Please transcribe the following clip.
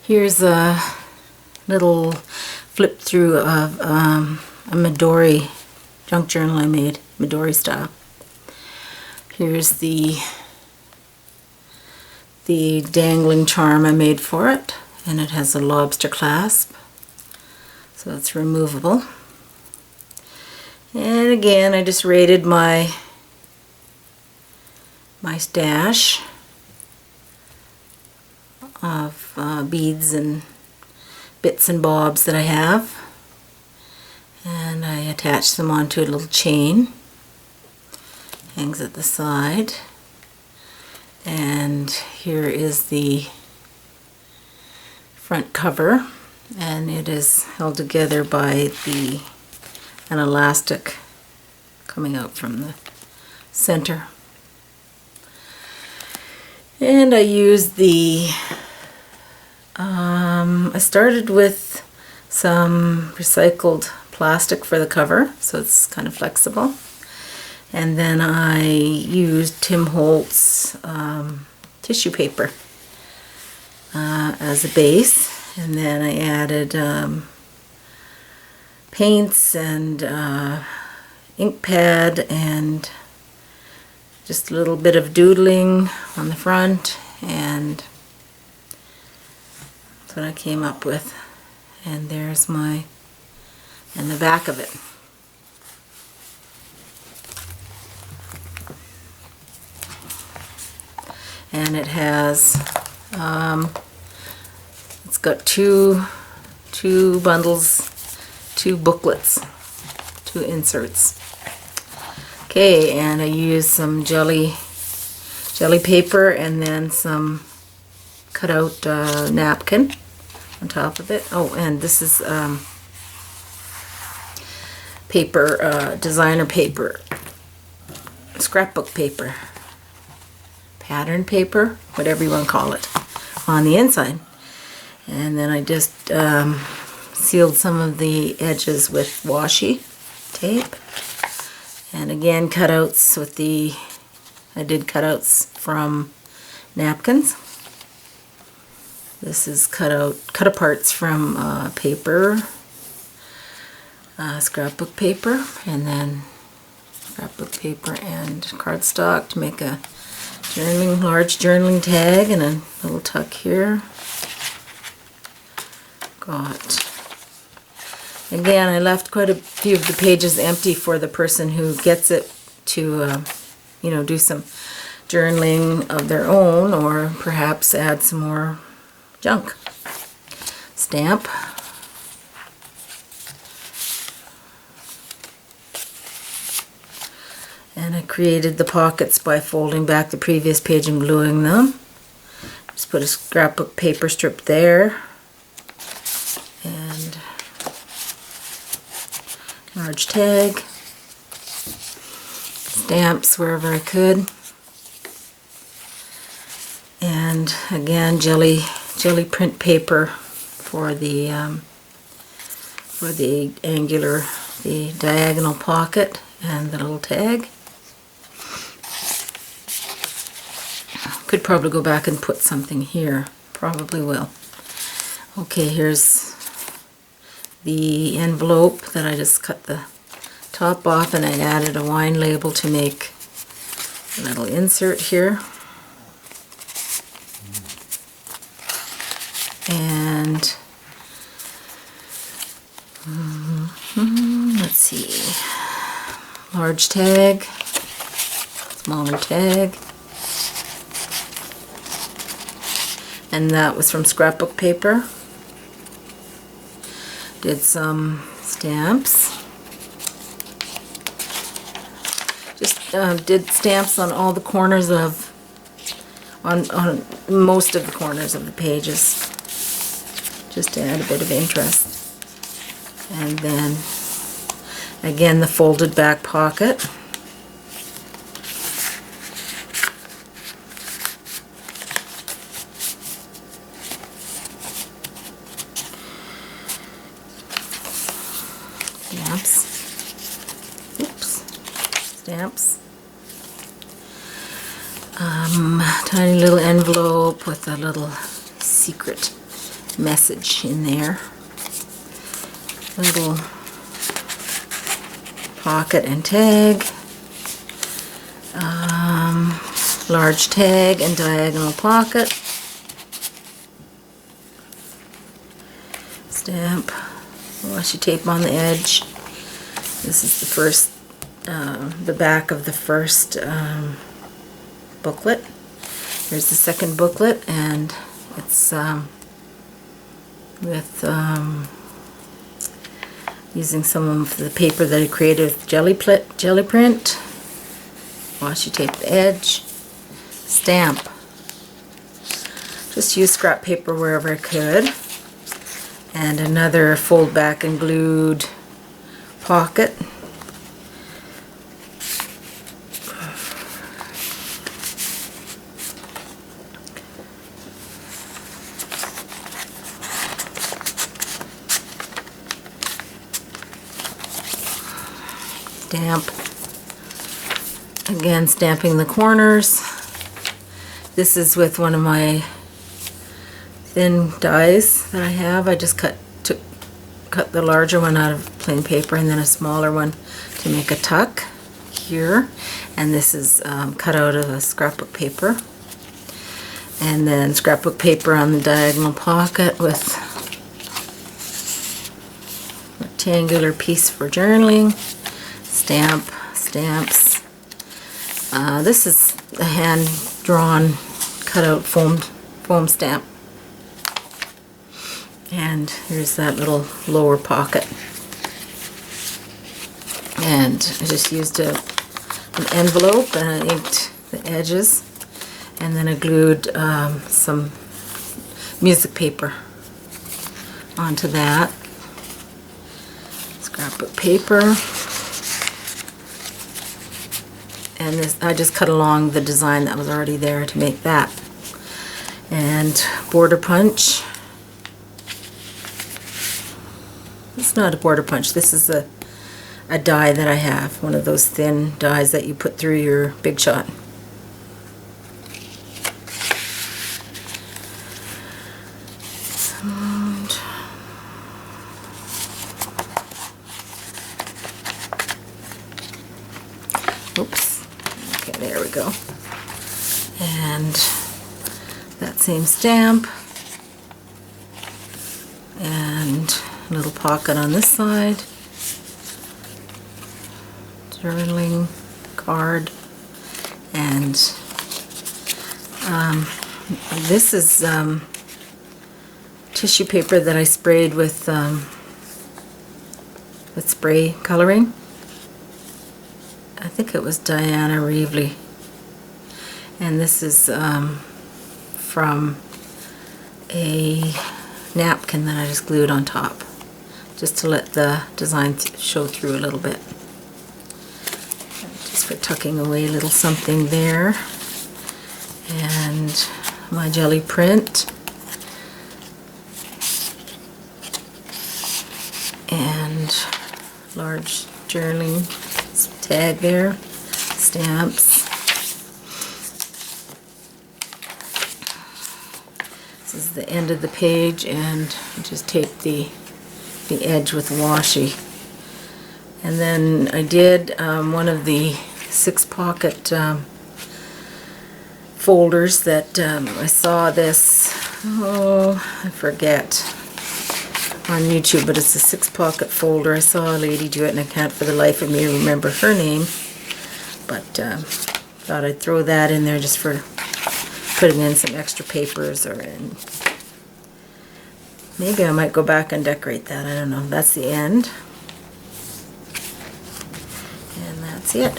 Here's a little flip through of a midori junk journal I made, midori style. Here's the dangling charm I made for it, and it has a lobster clasp, so it's removable. And again, I just raided my stash of beads and bits and bobs that I have, and I attached them onto a little chain, hangs at the side. And here is the front cover, and it is held together by an elastic coming out from the center. And I used I started with some recycled plastic for the cover, so it's kind of flexible. And then I used Tim Holtz tissue paper as a base, and then I added paints and ink pad and just a little bit of doodling on the front, and that's what I came up with. And there's the back of it. And it has, it's got two bundles, two booklets, two inserts. Okay, and I used some jelly paper and then some cut out napkin on top of it. Oh, and this is paper, designer paper, scrapbook paper, pattern paper, whatever you want to call it, on the inside. And then I just sealed some of the edges with washi tape, and again cutouts with I did cutouts from napkins. This is cut aparts from paper, scrapbook paper, and then scrapbook paper and cardstock to make a large journaling tag, and a little tuck here. Again, I left quite a few of the pages empty for the person who gets it to, do some journaling of their own, or perhaps add some more junk. Stamp. And I created the pockets by folding back the previous page and gluing them. Just put a scrapbook paper strip there, and large tag, stamps wherever I could, and again jelly print paper for the diagonal pocket and the little tag. Could probably go back and put something here. Probably will. Okay, here's the envelope that I just cut the top off, and I added a wine label to make a little insert here. And let's see, large tag, smaller tag. And that was from scrapbook paper. Did some stamps. Just did stamps on all the corners on most of the corners of the pages, just to add a bit of interest. And then again the folded back pocket. Stamps. Tiny little envelope with a little secret message in there. Little pocket and tag. Large tag and diagonal pocket. Stamp. Washi tape on the edge. This is the first, the back of the first booklet. Here's the second booklet, and it's with using some of the paper that I created with jelly print. Washi tape the edge. Stamp. Just use scrap paper wherever I could. And another fold back and glued pocket. Stamp. Again, stamping the corners. This is with one of my thin dies that I have. I just cut the larger one out of plain paper and then a smaller one to make a tuck here. And this is cut out of a scrapbook paper. And then scrapbook paper on the diagonal pocket with a rectangular piece for journaling. Stamp, stamps. This is a hand-drawn, cut-out foam stamp. And here's that little lower pocket. And I just used an envelope and I inked the edges. And then I glued some music paper onto that. Scrapbook paper. And this, I just cut along the design that was already there to make that. And border punch. It's not a border punch. This is a die that I have. One of those thin dies that you put through your Big Shot. And oops. Okay, there we go. And that same stamp. And a little pocket on this side. Journaling card. And this is tissue paper that I sprayed with spray coloring. I think it was Diana Reevely. And this is from a napkin that I just glued on top, just to let the design show through a little bit. Just for tucking away a little something there. And my jelly print. And large journaling tag there. Stamps. This is the end of the page, and I just tape the edge with washi. And then I did one of the 6-pocket folders that I saw this, I forget, on YouTube, but it's a 6-pocket folder. I saw a lady do it and I can't for the life of me remember her name, but thought I'd throw that in there just for putting in some extra papers, or maybe I might go back and decorate that. I don't know. That's the end. And that's it.